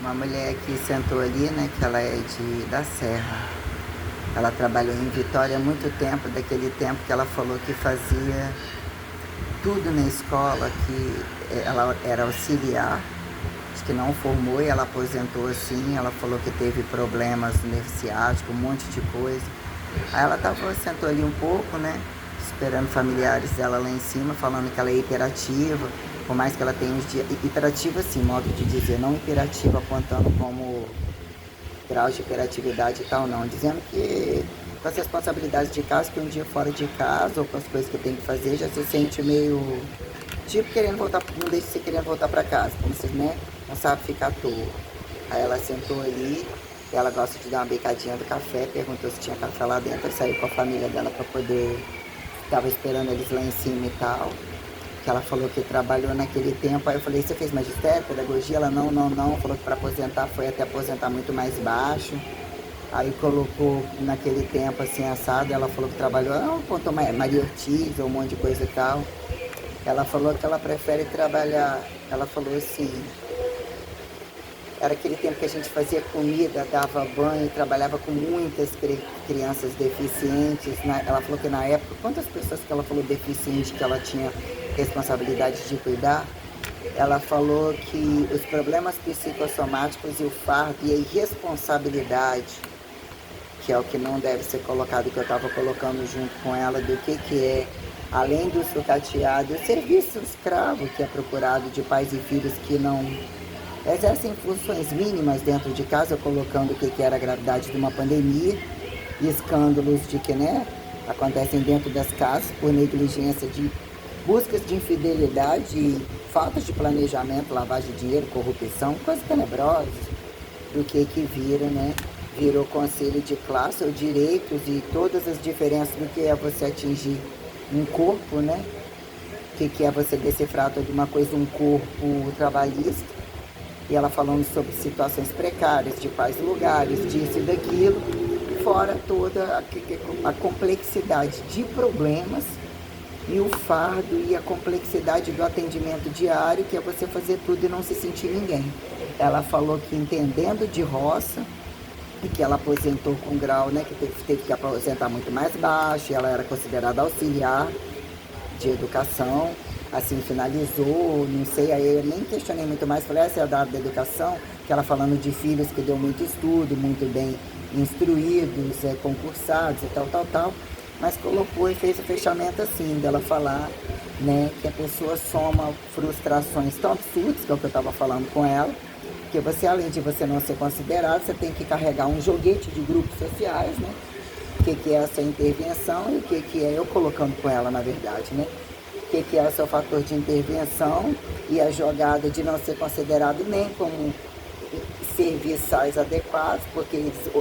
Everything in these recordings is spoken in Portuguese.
Uma mulher que sentou ali, né, que ela é da Serra. Ela trabalhou em Vitória há muito tempo, daquele tempo que ela falou que fazia tudo na escola, que ela era auxiliar, acho que não formou e ela aposentou assim, ela falou que teve problemas no ciático, um monte de coisa. Aí ela sentou ali um pouco, né, esperando familiares dela lá em cima, falando que ela é hiperativa, por mais que ela tenha uns dias... Hiperativa assim, modo de dizer, não hiperativa apontando como grau de hiperatividade e tal, não. Dizendo que com as responsabilidades de casa, que um dia fora de casa, ou com as coisas que tem que fazer, já se sente meio... Tipo, querendo voltar, não deixa de ser querendo voltar pra casa, como se, né, não sabe ficar à toa. Aí ela sentou ali, e ela gosta de dar uma bicadinha do café, perguntou se tinha café lá dentro, saiu com a família dela pra poder... Tava esperando eles lá em cima e tal, que ela falou que trabalhou naquele tempo. Aí eu falei, você fez magistério, pedagogia? Ela, não, não, não. Falou que para aposentar foi até aposentar muito mais baixo. Aí colocou naquele tempo assim, assado. Ela falou que trabalhou, não, contou Maria Ortiz, um monte de coisa e tal. Ela falou que ela prefere trabalhar. Ela falou assim, era aquele tempo que a gente fazia comida, dava banho, trabalhava com muitas crianças deficientes. Ela falou que na época, quantas pessoas que ela falou deficiente que ela tinha responsabilidade de cuidar? Ela falou que os problemas psicossomáticos e o fardo e a irresponsabilidade, que é o que não deve ser colocado, que eu estava colocando junto com ela, do que é, além do sucateado, o serviço escravo que é procurado de pais e filhos que não exercem funções mínimas dentro de casa, colocando o que era a gravidade de uma pandemia e escândalos de que, né, acontecem dentro das casas por negligência de buscas de infidelidade, falta de planejamento, lavagem de dinheiro, corrupção, coisas tenebrosas, do que vira, né? Virou conselho de classe, ou direitos e todas as diferenças do que é você atingir um corpo, né? O que é você decifrar toda uma coisa, um corpo trabalhista. E ela falando sobre situações precárias, de quais lugares, disso e daquilo, fora toda a complexidade de problemas e o fardo e a complexidade do atendimento diário, que é você fazer tudo e não se sentir ninguém. Ela falou que entendendo de roça, e que ela aposentou com grau, né, que teve que aposentar muito mais baixo, e ela era considerada auxiliar de educação, assim, finalizou, não sei, aí eu nem questionei muito mais, falei, essa é a da área da educação, que ela falando de filhos que deu muito estudo, muito bem instruídos, concursados e tal, mas colocou e fez o fechamento assim, dela falar, né, que a pessoa soma frustrações tão absurdas, que é o que eu estava falando com ela, que você, além de você não ser considerado, você tem que carregar um joguete de grupos sociais, né, o que é essa intervenção e o que é, eu colocando com ela, na verdade, né, o que é o seu fator de intervenção e a jogada de não ser considerado nem como serviçais adequados, porque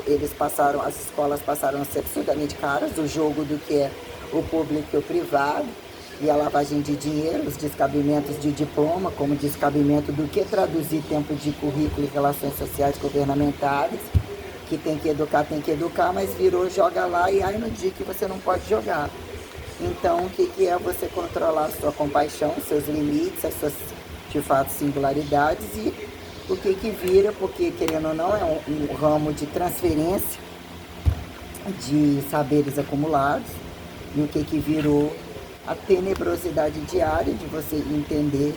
eles passaram, as escolas passaram a ser absurdamente caras, o jogo do que é o público e o privado, e a lavagem de dinheiro, os descabimentos de diploma, como descabimento do que traduzir tempo de currículo e relações sociais governamentais, que tem que educar, mas virou joga lá e aí no dia que você não pode jogar. Então, o que é você controlar a sua compaixão, seus limites, as suas, de fato, singularidades e o que vira, porque, querendo ou não, é um ramo de transferência de saberes acumulados, e o que virou a tenebrosidade diária de você entender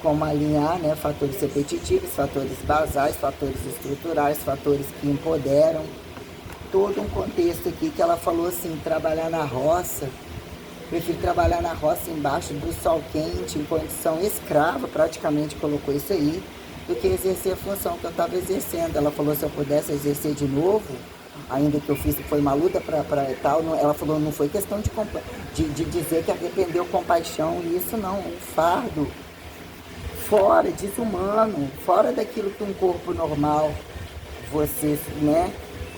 como alinhar, né, fatores repetitivos, fatores basais, fatores estruturais, fatores que empoderam, todo um contexto aqui que ela falou assim, trabalhar na roça, prefiro trabalhar na roça embaixo do sol quente, em condição escrava, praticamente colocou isso aí, do que exercer a função que eu estava exercendo. Ela falou, se eu pudesse exercer de novo, ainda que eu fiz, foi uma luta para tal, não, ela falou, não foi questão de dizer que arrependeu compaixão, isso não, um fardo fora, desumano, fora daquilo que um corpo normal, você, né?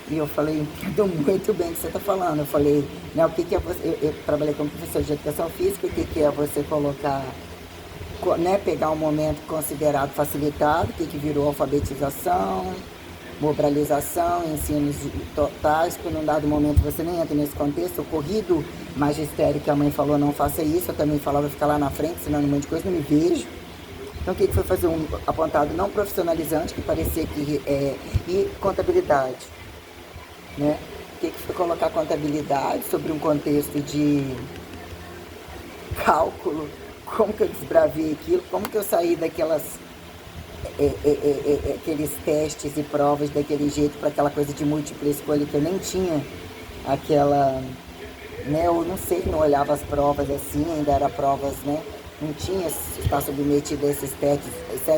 E eu falei, entendo muito bem o que você está falando. Eu falei, né, o que é você. Eu trabalhei como professor de educação física, o que é você colocar, né, pegar um momento considerado facilitado, o que virou alfabetização, mobilização, ensinos totais, que num dado momento você nem entra nesse contexto, o corrido magistério que a mãe falou, não faça isso, eu também falava ficar lá na frente, ensinando um monte de coisa, não me vejo. Então, o que foi fazer um apontado não profissionalizante, que parecia que e contabilidade, né? O que foi colocar contabilidade sobre um contexto de cálculo, como que eu desbravei aquilo, como que eu saí daquelas aqueles testes e provas daquele jeito para aquela coisa de múltipla escolha que eu nem tinha aquela, né, eu não sei, não olhava as provas assim, ainda era provas, né, não tinha estar submetido a esses testes,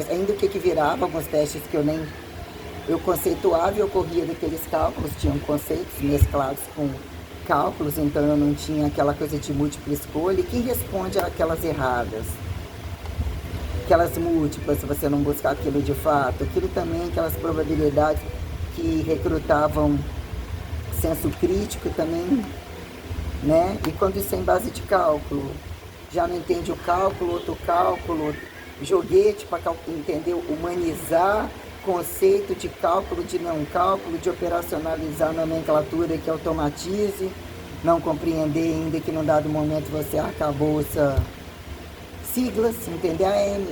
ainda o que virava, alguns testes que eu conceituava e eu corria daqueles cálculos, tinham conceitos mesclados com cálculos, então eu não tinha aquela coisa de múltipla escolha, e quem responde àquelas erradas, aquelas múltiplas, se você não buscar aquilo de fato, aquilo também, aquelas probabilidades que recrutavam senso crítico também, né? E quando isso é em base de cálculo, já não entende o cálculo, outro cálculo, joguete para entender, humanizar conceito de cálculo, de não cálculo, de operacionalizar nomenclatura que automatize, não compreender ainda que num dado momento você arcabouça siglas, entender?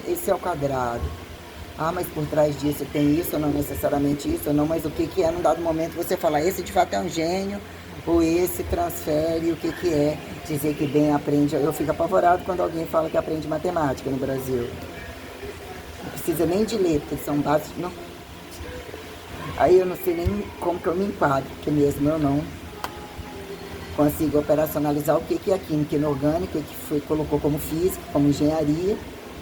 Esse é o quadrado. Mas por trás disso tem isso, não necessariamente isso, não, mas o que é num dado momento você fala, esse de fato é um gênio, ou esse transfere, o que é dizer que bem aprende. Eu fico apavorado quando alguém fala que aprende matemática no Brasil. Não precisa nem de ler, porque são bases, não. Aí eu não sei nem como que eu me enquadro, porque mesmo eu não consigo operacionalizar o que é química inorgânica, que colocou como física, como engenharia.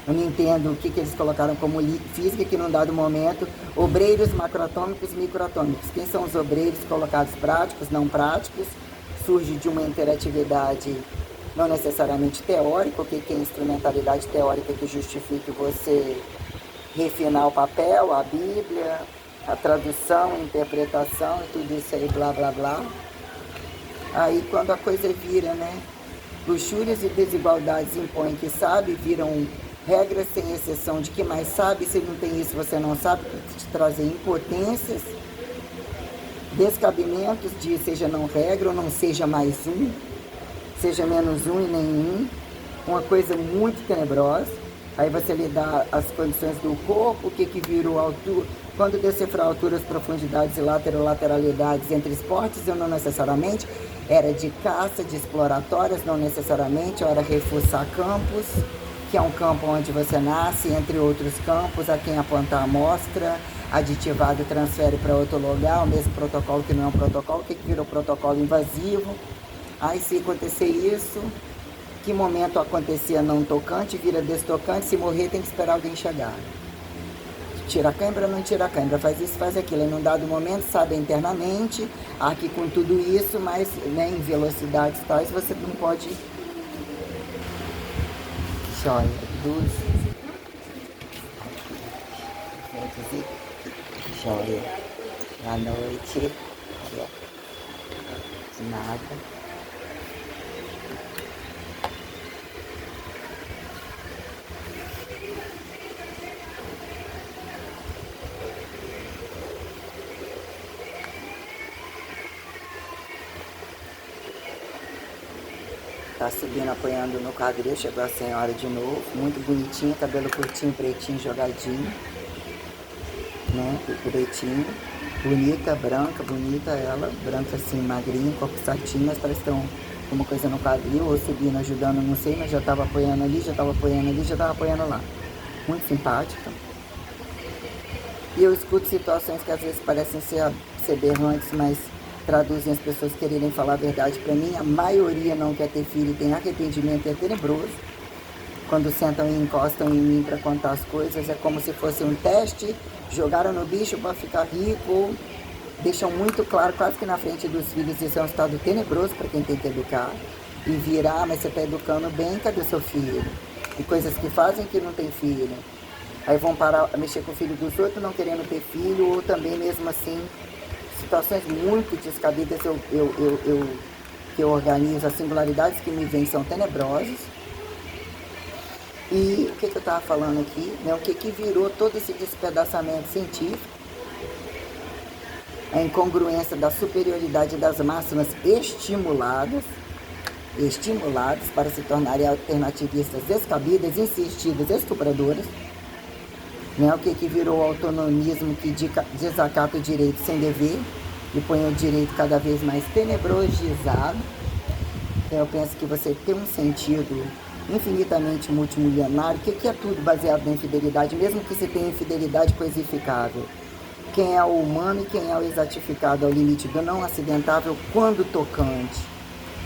Eu não entendo o que eles colocaram como física, que num dado momento, obreiros macroatômicos e microatômicos. Quem são os obreiros colocados práticos, não práticos? Surge de uma interatividade não necessariamente teórica, o que é instrumentalidade teórica que justifique você refinar o papel, a Bíblia, a tradução, a interpretação e tudo isso aí, blá, blá, blá. Aí quando a coisa vira, né? Luxúrias e desigualdades impõem que sabe, viram regras sem exceção de que mais sabe, se não tem isso você não sabe, para te trazer impotências, descabimentos de seja não regra ou não seja mais um, seja menos um e nenhum, uma coisa muito tenebrosa. Aí você lhe dá as condições do corpo, o que virou altura, quando decifrar alturas, profundidades e lateralidades entre esportes, eu não necessariamente, era de caça, de exploratórias, não necessariamente, era reforçar campos, que é um campo onde você nasce, entre outros campos, a quem apontar a amostra, aditivado transfere para outro lugar, o mesmo protocolo que não é um protocolo, o que virou protocolo invasivo. Aí se acontecer isso, que momento acontecia não tocante, vira destocante, se morrer tem que esperar alguém chegar. Tira a câimbra, não tira a câimbra, faz isso, faz aquilo. Aí num dado momento, sabe internamente, aqui com tudo isso, mas né, em velocidades tais, você não pode... Joia, luz. Joia. Boa noite. De nada. Tá subindo, apoiando no quadril, chegou a senhora de novo, muito bonitinha, cabelo curtinho, pretinho, jogadinho, né, pretinho, bonita, branca, bonita ela, branca assim, magrinha, corpo certinho, mas parece que tem uma coisa no quadril, ou subindo, ajudando, não sei, mas já tava apoiando ali, já tava apoiando ali, já tava apoiando lá, muito simpática. E eu escuto situações que às vezes parecem ser berrantes, mas traduzem as pessoas quererem falar a verdade para mim. A maioria não quer ter filho, tem arrependimento, é tenebroso. Quando sentam e encostam em mim para contar as coisas, é como se fosse um teste, jogaram no bicho para ficar rico, deixam muito claro, quase que na frente dos filhos, isso é um estado tenebroso para quem tem que educar. E virar, mas você está educando bem, cadê o seu filho? E coisas que fazem que não tem filho. Aí vão parar a mexer com o filho dos outros, não querendo ter filho, ou também mesmo assim, situações muito descabidas que eu organizo, as singularidades que me vêm são tenebrosas. E o que eu estava falando aqui, né? O que virou todo esse despedaçamento científico, a incongruência da superioridade das máximas estimuladas para se tornarem alternativistas descabidas, insistidas, estupradoras, né? O que virou o autonomismo que desacata o direito sem dever e põe o direito cada vez mais tenebrosizado. Então eu penso que você tem um sentido infinitamente multimilionário. O que é tudo baseado na infidelidade, mesmo que se tenha infidelidade coisificável? Quem é o humano e quem é o exatificado ao limite do não acidentável quando tocante.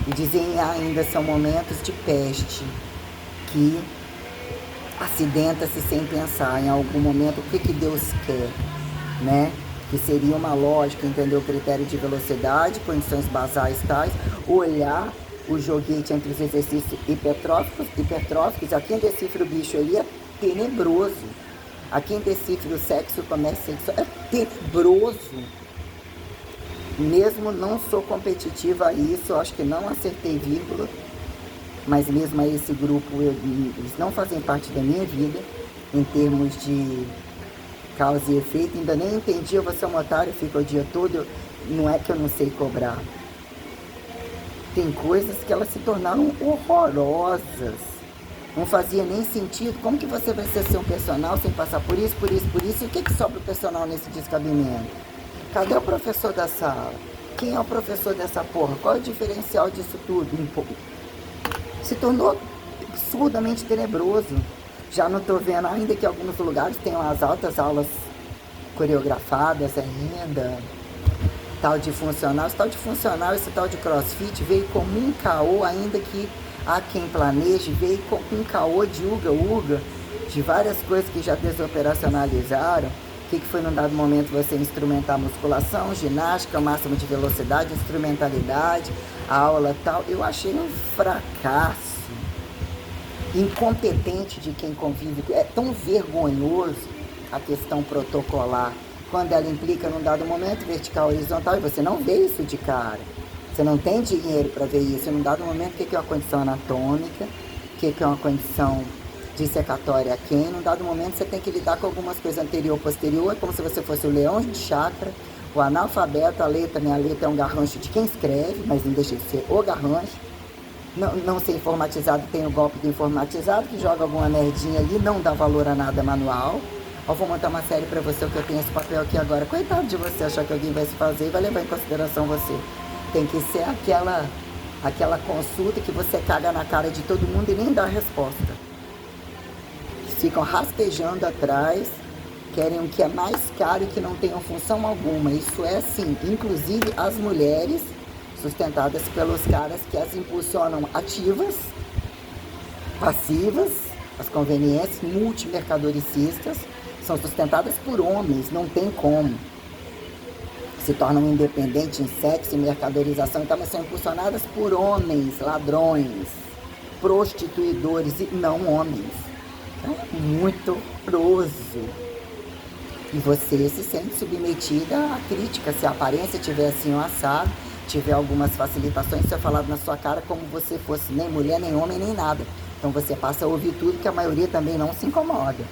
E desenhar ainda são momentos de peste que acidenta-se sem pensar em algum momento o que Deus quer, né? Que seria uma lógica, entender o critério de velocidade, condições basais tais, olhar o joguete entre os exercícios hipertróficos. A quem decifra o bicho ali é tenebroso. A quem decifra o sexo, o comércio sexual, é tenebroso. Mesmo não sou competitiva a isso, eu acho que não acertei vírgula, mas mesmo a esse grupo, eles não fazem parte da minha vida, em termos de causa e efeito. Ainda nem entendi, eu vou ser um otário, fico o dia todo, não é que eu não sei cobrar. Tem coisas que elas se tornaram horrorosas, não fazia nem sentido. Como que você vai ser um personal sem passar por isso, por isso, por isso? E o que sobra o personal nesse descabimento? Cadê o professor da sala? Quem é o professor dessa porra? Qual é o diferencial disso tudo? Se tornou absurdamente tenebroso. Já não estou vendo, ainda que alguns lugares tenham as altas aulas coreografadas ainda, tal de funcional. Esse tal de funcional, esse tal de crossfit veio como um caô, ainda que há quem planeje, veio com um caô de uga-uga, de várias coisas que já desoperacionalizaram. O que foi num dado momento você instrumentar musculação, ginástica, máximo de velocidade, instrumentalidade, aula tal. Eu achei um fracasso incompetente de quem convive. É tão vergonhoso a questão protocolar, quando ela implica num dado momento vertical, horizontal, e você não vê isso de cara. Você não tem dinheiro para ver isso. Num dado momento, o que é uma condição anatômica, o que é uma condição dissecatória a quem? Num dado momento, você tem que lidar com algumas coisas anterior e posterior, como se você fosse o leão de chácara, o analfabeto. A letra, minha letra é um garrancho de quem escreve, mas não deixa de ser o garrancho. Não ser informatizado, tem o golpe do informatizado, que joga alguma merdinha ali, não dá valor a nada manual. Eu vou montar uma série pra você, que eu tenho esse papel aqui agora. Coitado de você achar que alguém vai se fazer e vai levar em consideração você. Tem que ser aquela consulta que você caga na cara de todo mundo e nem dá resposta. Ficam rastejando atrás, querem o que é mais caro e que não tenham função alguma. Isso é assim, inclusive as mulheres, sustentadas pelos caras que as impulsionam ativas, passivas, as conveniências multimercadoricistas, são sustentadas por homens, não tem como. Se tornam independentes em sexo e mercadorização, então mas são impulsionadas por homens, ladrões, prostituidores e não homens. Então é muito horroroso. E você se sente submetida à crítica. Se a aparência tiver assim um assado, tiver algumas facilitações, isso é falado na sua cara como você fosse nem mulher, nem homem, nem nada. Então você passa a ouvir tudo, que a maioria também não se incomoda.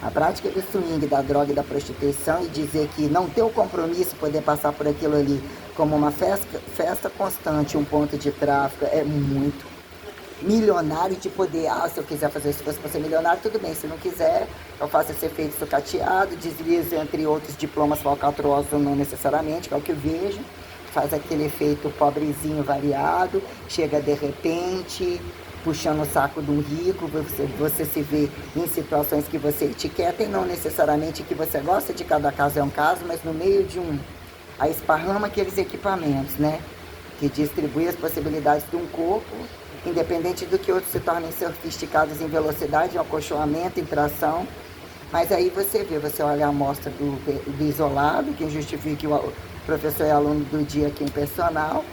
A prática do swing, da droga e da prostituição, e dizer que não ter o compromisso, poder passar por aquilo ali como uma festa constante, um ponto de tráfico, é muito milionário de poder. Se eu quiser fazer isso, se fosse para ser milionário, tudo bem. Se não quiser, eu faço esse efeito sucateado, deslizo entre outros diplomas falcatruosos ou não necessariamente, que é o que eu vejo. Faz aquele efeito pobrezinho variado, chega de repente, puxando o saco de um rico, você se vê em situações que você etiqueta e não necessariamente que você gosta, de cada caso é um caso, mas no meio de a esparrama aqueles equipamentos, né? Que distribui as possibilidades de um corpo, independente do que outros se tornem sofisticados em velocidade, em acolchoamento, em tração. Mas aí você olha a amostra do isolado, que justifique o professor é aluno do dia aqui em personal,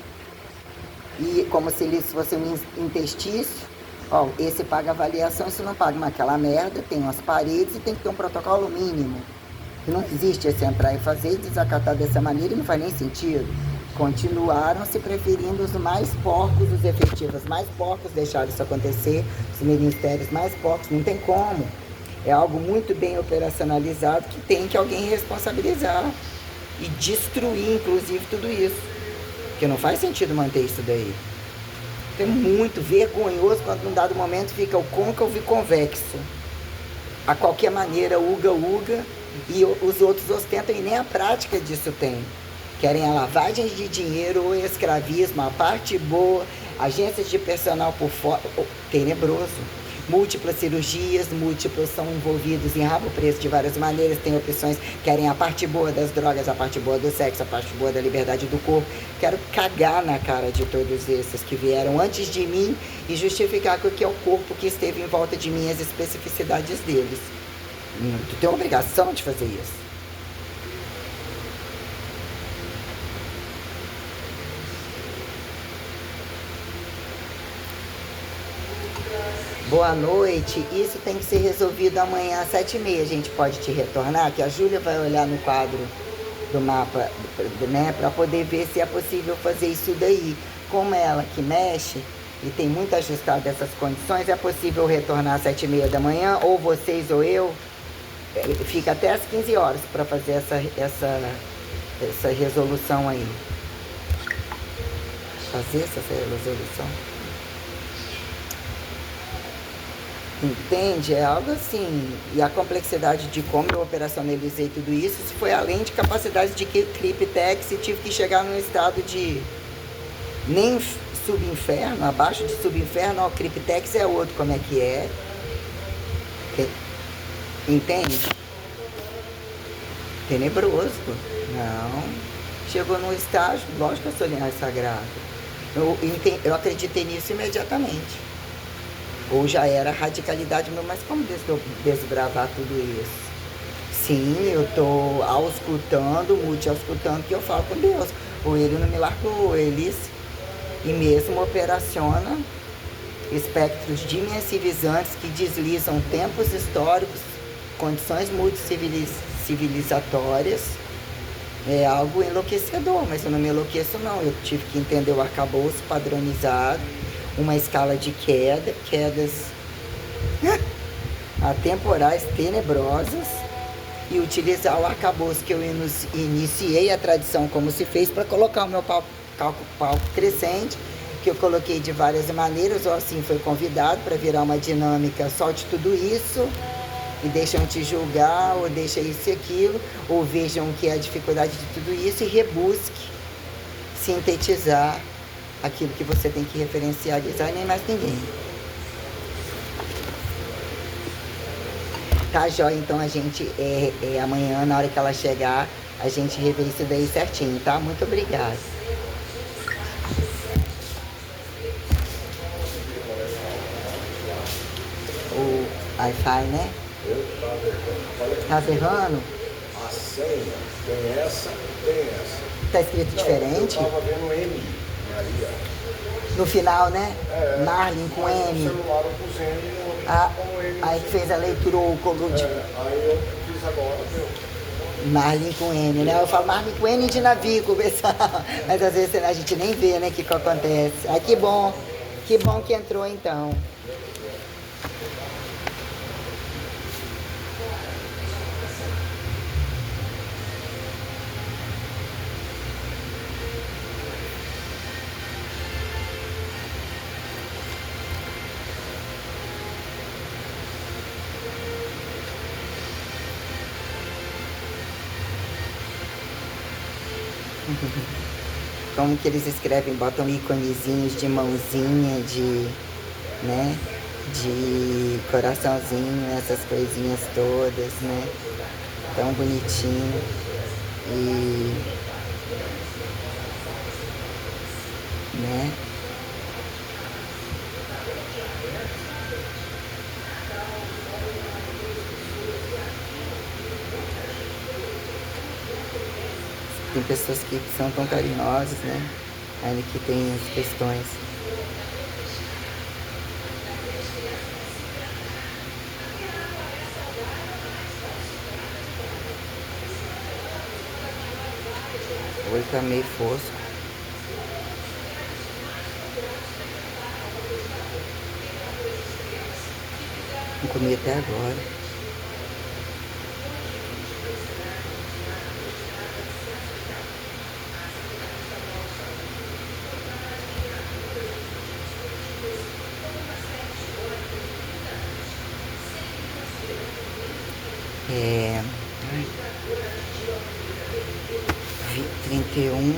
e como se ele fosse um intestício. Esse paga avaliação, esse não paga, mas aquela merda tem umas paredes e tem que ter um protocolo mínimo. Não existe esse entrar e fazer e desacatar dessa maneira, e não faz nem sentido. Continuaram se preferindo os mais porcos, os efetivos mais porcos, deixaram isso acontecer, os ministérios mais porcos, não tem como. É algo muito bem operacionalizado que tem que alguém responsabilizar e destruir, inclusive, tudo isso. Porque não faz sentido manter isso daí. É muito vergonhoso quando num dado momento fica o côncavo e convexo. a qualquer maneira, uga-uga, e os outros ostentam e nem a prática disso tem. Querem a lavagem de dinheiro, o escravismo, a parte boa, agências de personal por fora, tenebroso. Múltiplas cirurgias, múltiplos são envolvidos em rabo preso de várias maneiras, tem opções, querem a parte boa das drogas, a parte boa do sexo, a parte boa da liberdade do corpo. Quero cagar na cara de todos esses que vieram antes de mim e justificar que o que é o corpo que esteve em volta de mim, as especificidades deles. Tu tem a obrigação de fazer isso. Boa noite. Isso tem que ser resolvido amanhã às 7h30. A gente pode te retornar, que a Júlia vai olhar no quadro do mapa, né, para poder ver se é possível fazer isso daí. Como ela que mexe e tem muito ajustado essas condições, é possível retornar às 7h30 da manhã, ou vocês ou eu. Fica até às 15 horas para fazer essa resolução aí. Fazer essa resolução. Entende? É algo assim. E a complexidade de como eu operacionalizei tudo isso foi além de capacidade de Criptex, e tive que chegar num estado de nem subinferno, abaixo de subinferno. O Criptex é outro, como é que é? Entende? Tenebroso. Não. Chegou num estágio, lógico que eu sou linhagem sagrada. Eu acreditei nisso imediatamente. Ou já era radicalidade meu, mas como desbravar tudo isso? Sim, eu estou auscultando, multi-auscultando, que eu falo com Deus. Ou ele não me largou, eles, e mesmo operaciona espectros dimensionizantes que deslizam tempos históricos, condições multicivilizatórias. É algo enlouquecedor, mas eu não me enlouqueço não. Eu tive que entender o arcabouço padronizado, uma escala de quedas atemporais tenebrosas, e utilizar o arcabouço que eu iniciei a tradição como se fez para colocar o meu palco crescente, que eu coloquei de várias maneiras, ou assim foi convidado para virar uma dinâmica, solte tudo isso e deixam te julgar, ou deixa isso e aquilo, ou vejam o que é a dificuldade de tudo isso e rebusque sintetizar aquilo que você tem que referenciar, design, nem mais ninguém. Tá, jóia? Então a gente, amanhã, na hora que ela chegar, a gente revê isso daí certinho, tá? Muito obrigada. O Wi-Fi, né? Tá errando? A senha tem essa. Tá escrito diferente? Eu tava vendo M. No final, né? Marlin com M. Celular eu pus M no com M. Aí fez a leitura ou colou de... aí eu fiz agora, meu. Marlin com M, né? Eu falo Marlin com N de navio, pessoal. Mas às vezes a gente nem vê, né, o que acontece. Ai, que bom que entrou então. Como que eles escrevem, botam íconezinhos de mãozinha, né, de coraçãozinho, essas coisinhas todas, né, tão bonitinho. E, né, tem pessoas que são tão carinhosas, né? Ainda que tem as questões. O olho tá meio fosco. Não comi até agora. 31.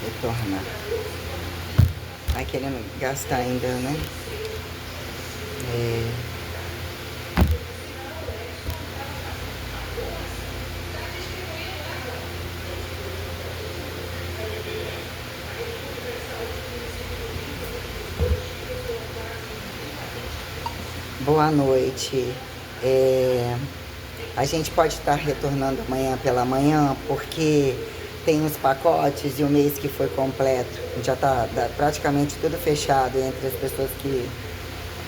Retornar. Vai querendo gastar ainda, né? Boa noite. A gente pode estar retornando amanhã pela manhã, porque tem os pacotes e o mês que foi completo. Já está praticamente tudo fechado entre as pessoas que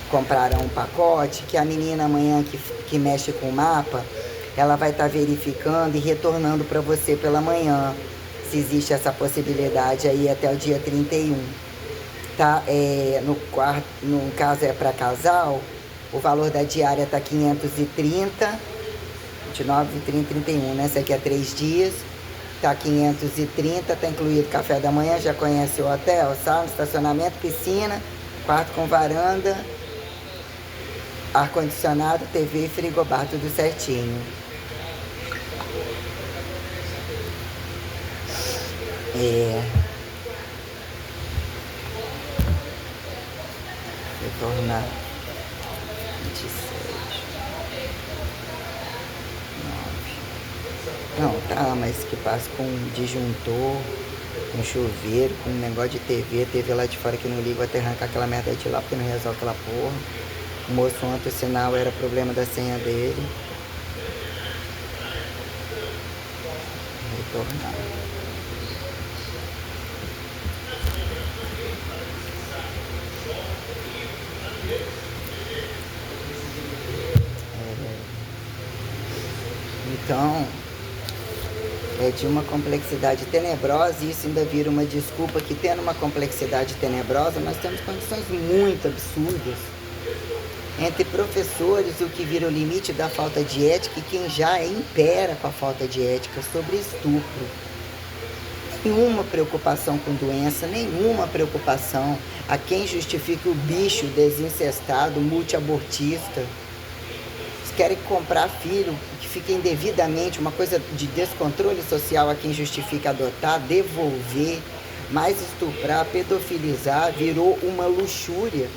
compraram um pacote, que a menina amanhã que mexe com o mapa, ela vai estar verificando e retornando para você pela manhã, se existe essa possibilidade aí até o dia 31. Tá? No caso é para casal, o valor da diária tá 530, 29, 30, 31, né? Esse aqui é 3 dias, tá 530, tá incluído café da manhã, já conhece o hotel, sauna, estacionamento, piscina, quarto com varanda, ar-condicionado, TV e frigobar, tudo certinho. Retornar 26, 9. Não, tá, mas que passa com disjuntor, com chuveiro, com um negócio de TV lá de fora que não liga, vai até arrancar aquela merda de lá porque não resolve aquela porra. O moço ontem, o sinal era problema da senha dele. Retornar. Então, é de uma complexidade tenebrosa, e isso ainda vira uma desculpa que, tendo uma complexidade tenebrosa, nós temos condições muito absurdas. Entre professores, o que vira o limite da falta de ética, e quem já impera com a falta de ética sobre estupro. Nenhuma preocupação com doença, nenhuma preocupação a quem justifica o bicho desincestado, multiabortista. Querem comprar filho que fica indevidamente, uma coisa de descontrole social a quem justifica adotar, devolver, mais estuprar, pedofilizar, virou uma luxúria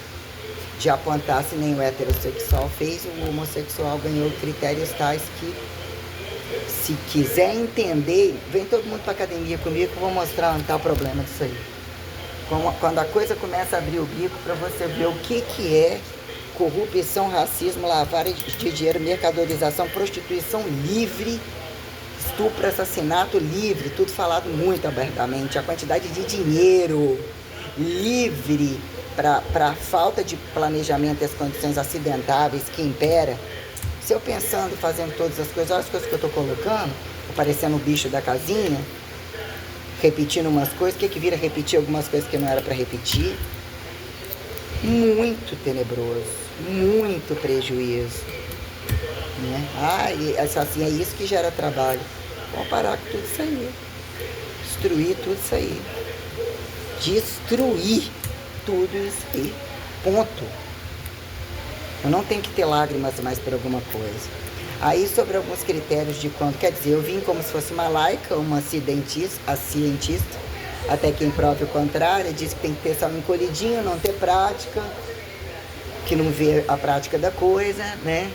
de apontar se nem o heterossexual fez, o homossexual ganhou critérios tais que, se quiser entender, vem todo mundo para academia comigo que eu vou mostrar onde está o problema disso aí. Quando a coisa começa a abrir o bico para você ver o que é corrupção, racismo, lavagem de dinheiro, mercadorização, prostituição livre, estupro, assassinato livre, tudo falado muito abertamente. A quantidade de dinheiro livre para a falta de planejamento e as condições acidentáveis que impera. Se eu pensando e fazendo todas as coisas, olha as coisas que eu estou colocando, parecendo o bicho da casinha, repetindo umas coisas, o que vira repetir algumas coisas que não era para repetir? Muito tenebroso, muito prejuízo, né? E assim, é isso que gera trabalho. Vamos parar com tudo isso aí, destruir tudo isso aí, destruir tudo isso aí, ponto. Eu não tenho que ter lágrimas mais por alguma coisa. Aí, sobre alguns critérios de quanto, quer dizer, eu vim como se fosse uma laica, uma cientista, até quem prove o contrário, diz que tem que ter só um encolhidinho, não ter prática, que não vê a prática da coisa, né?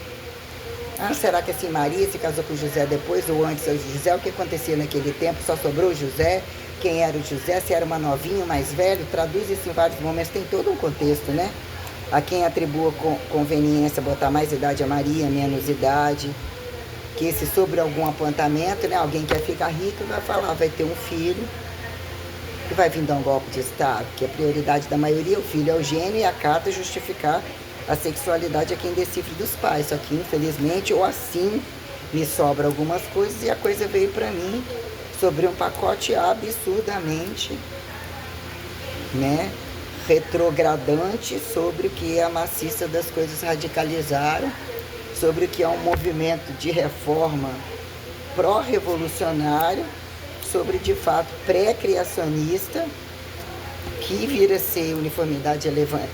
Será que assim Maria se casou com o José depois ou antes do José? O que acontecia naquele tempo? Só sobrou o José? Quem era o José? Se era uma novinha, mais velho? Traduz isso em vários momentos, tem todo um contexto, né? A quem atribua conveniência botar mais idade a Maria, menos idade, que se sobre algum apontamento, né? Alguém quer ficar rico, vai falar, vai ter um filho, que vai vir dar um golpe de Estado, que a prioridade da maioria, o filho é o gênio, e a carta justificar a sexualidade a quem decifre dos pais. Só que, infelizmente, ou assim, me sobra algumas coisas, e a coisa veio para mim sobre um pacote absurdamente, né, retrogradante sobre o que é a maciça das coisas radicalizaram, sobre o que é um movimento de reforma pró-revolucionário, sobre, de fato, pré-criacionista, que vira ser uniformidade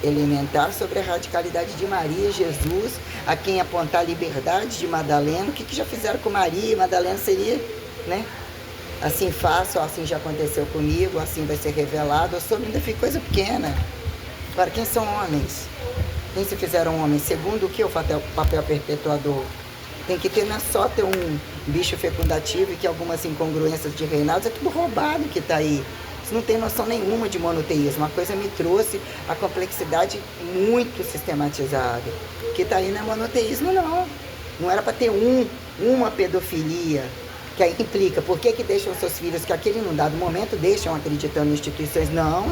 elementar sobre a radicalidade de Maria e Jesus, a quem apontar a liberdade de Madalena. O que já fizeram com Maria e Madalena seria, né? Assim faço, assim já aconteceu comigo, assim vai ser revelado. Sobre ainda fica coisa pequena. Para quem são homens? Quem se fizeram homens? Segundo o que? O papel perpetuador. Tem que ter, não é só ter um bicho fecundativo e que algumas incongruências de reinados, é tudo roubado que está aí. Você não tem noção nenhuma de monoteísmo. Uma coisa me trouxe a complexidade muito sistematizada. O que está aí não é monoteísmo, não. Não era para ter uma pedofilia. Que aí implica, por que deixam seus filhos, que aquele num dado momento deixam acreditando em instituições? Não.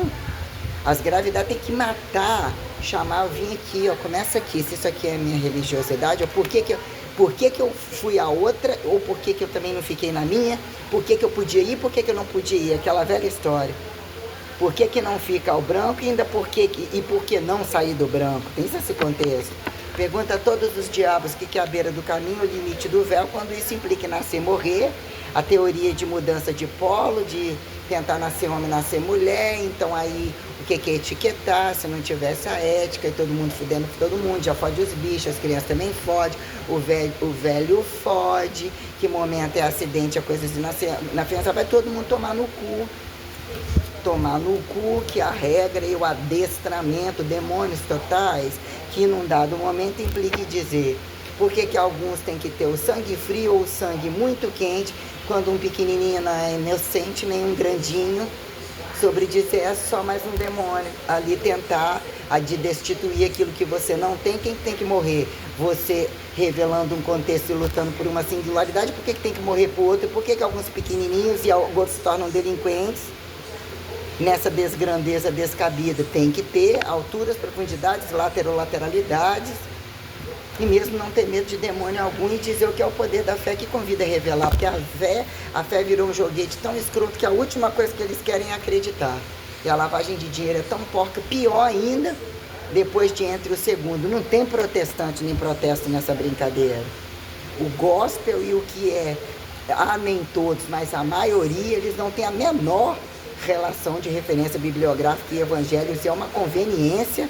As gravidades tem que matar, chamar, eu vim aqui, ó, começa aqui, se isso aqui é minha religiosidade, ou por que eu fui a outra, ou por que eu também não fiquei na minha, por que eu podia ir, por que eu não podia ir, aquela velha história. Por que não fica ao branco e ainda por que não sair do branco? Tem esse contexto. Pergunta a todos os diabos o que é a beira do caminho, o limite do véu, quando isso implica em nascer e morrer, a teoria de mudança de polo, de tentar nascer homem, nascer mulher, então aí o que é etiquetar, se não tivesse a ética e todo mundo fudendo com todo mundo, já fode os bichos, as crianças também fode, o velho fode, que momento é acidente, a coisa de nascer, na criança vai todo mundo tomar no cu, que a regra e o adestramento, demônios totais, que num dado momento implica em dizer por que alguns têm que ter o sangue frio ou o sangue muito quente, quando um pequenininho não é inocente, nem um grandinho, sobre dizer é só mais um demônio, ali tentar de destituir aquilo que você não tem. Quem tem que morrer? Você revelando um contexto e lutando por uma singularidade, por que tem que morrer por outro? Por que alguns pequenininhos e alguns se tornam delinquentes? Nessa desgrandeza descabida, tem que ter alturas, profundidades, lateralidades, e mesmo não ter medo de demônio algum e dizer o que é o poder da fé que convida a revelar, porque a fé virou um joguete tão escroto que a última coisa que eles querem é acreditar. E a lavagem de dinheiro é tão porca, pior ainda, depois de entre o segundo. Não tem protestante nem protesto nessa brincadeira. O gospel e o que é, nem todos, mas a maioria, eles não têm a menor relação de referência bibliográfica e evangelhos, é uma conveniência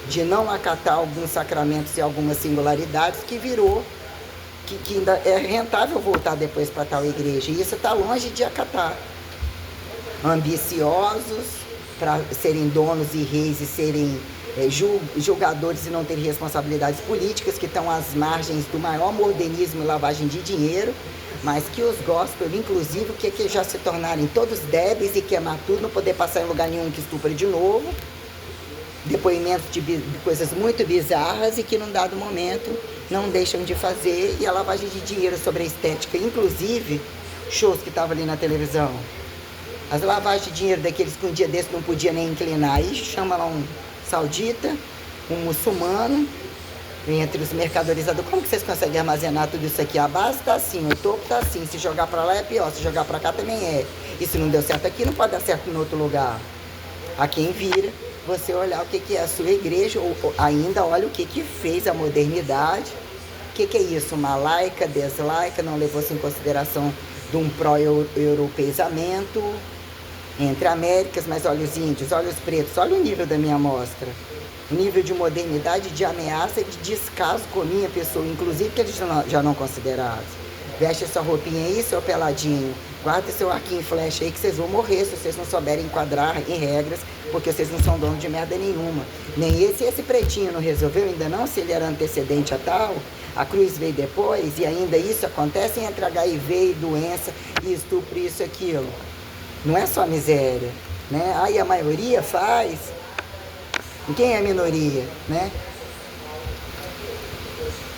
de não acatar alguns sacramentos e algumas singularidades que virou, que ainda é rentável voltar depois para tal igreja, e isso está longe de acatar. Ambiciosos para serem donos e reis e serem julgadores e não terem responsabilidades políticas, que estão às margens do maior modernismo e lavagem de dinheiro, mas que os gospel, inclusive, que já se tornarem todos débeis e queimar tudo, não poder passar em lugar nenhum que estupra de novo, depoimentos de coisas muito bizarras e que num dado momento não deixam de fazer, e a lavagem de dinheiro sobre a estética, inclusive shows que estavam ali na televisão, as lavagens de dinheiro daqueles que um dia desse não podia nem inclinar, aí chama lá um saudita, um muçulmano, entre os mercadorizadores. Como que vocês conseguem armazenar tudo isso aqui? A base está assim, o topo está assim, se jogar para lá é pior, se jogar para cá também é, e se não deu certo aqui não pode dar certo em outro lugar. A quem vira você olhar o que é a sua igreja, ou ainda olha o que fez a modernidade, o que é isso, uma laica, deslaica, não levou-se em consideração de um pró-europeizamento entre Américas, mas olha os índios, olha os pretos, olha o nível da minha amostra, o nível de modernidade, de ameaça e de descaso com a minha pessoa, inclusive que eles já não considerados. Veste essa roupinha aí, seu peladinho, guarda seu arquinho e flecha aí que vocês vão morrer se vocês não souberem enquadrar em regras, porque vocês não são donos de merda nenhuma. Nem esse pretinho não resolveu ainda não, se ele era antecedente a tal, a cruz veio depois, e ainda isso acontece entre HIV e doença, e estupro, isso e aquilo. Não é só miséria, né? Aí a maioria faz. Quem é a minoria, né?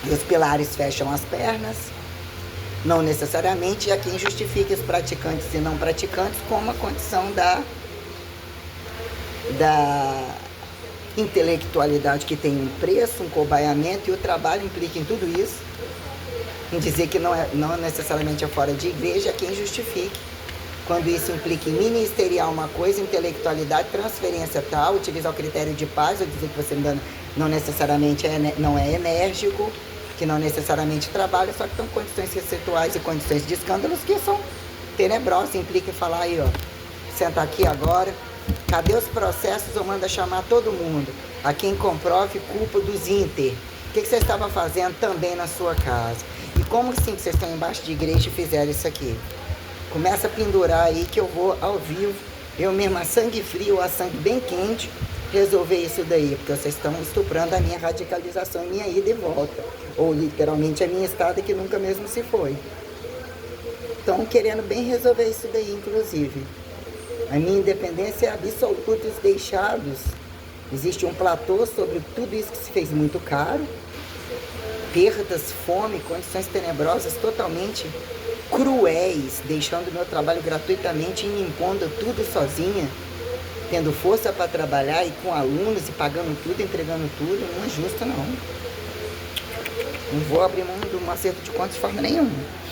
E os pilares fecham as pernas, não necessariamente, e a quem justifica os praticantes e não praticantes como a condição da intelectualidade que tem um preço, um cobaiamento, e o trabalho implica em tudo isso, em dizer que não necessariamente é fora de igreja, é quem justifique. Quando isso implica em ministeriar uma coisa, intelectualidade, transferência tal, utilizar o critério de paz, ou dizer que você não necessariamente não é enérgico, que não necessariamente trabalha, só que estão condições receituais e condições de escândalos que são tenebrosa, implica em falar aí, ó, senta aqui agora, cadê os processos? Eu mando chamar todo mundo. A quem comprove culpa dos Inter. O que você estava fazendo também na sua casa? E como assim que vocês estão embaixo de igreja e fizeram isso aqui? Começa a pendurar aí que eu vou ao vivo, eu mesma a sangue frio, a sangue bem quente, resolver isso daí, porque vocês estão estuprando a minha radicalização, a minha ida e volta, ou literalmente a minha estada que nunca mesmo se foi. Estão querendo bem resolver isso daí, inclusive. A minha independência é absoluta, os deixados. Existe um platô sobre tudo isso que se fez muito caro, perdas, fome, condições tenebrosas totalmente cruéis, deixando meu trabalho gratuitamente e me impondo tudo sozinha, tendo força para trabalhar e com alunos e pagando tudo, entregando tudo. Não é justo, não. Não vou abrir mão de um acerto de contas de forma nenhuma.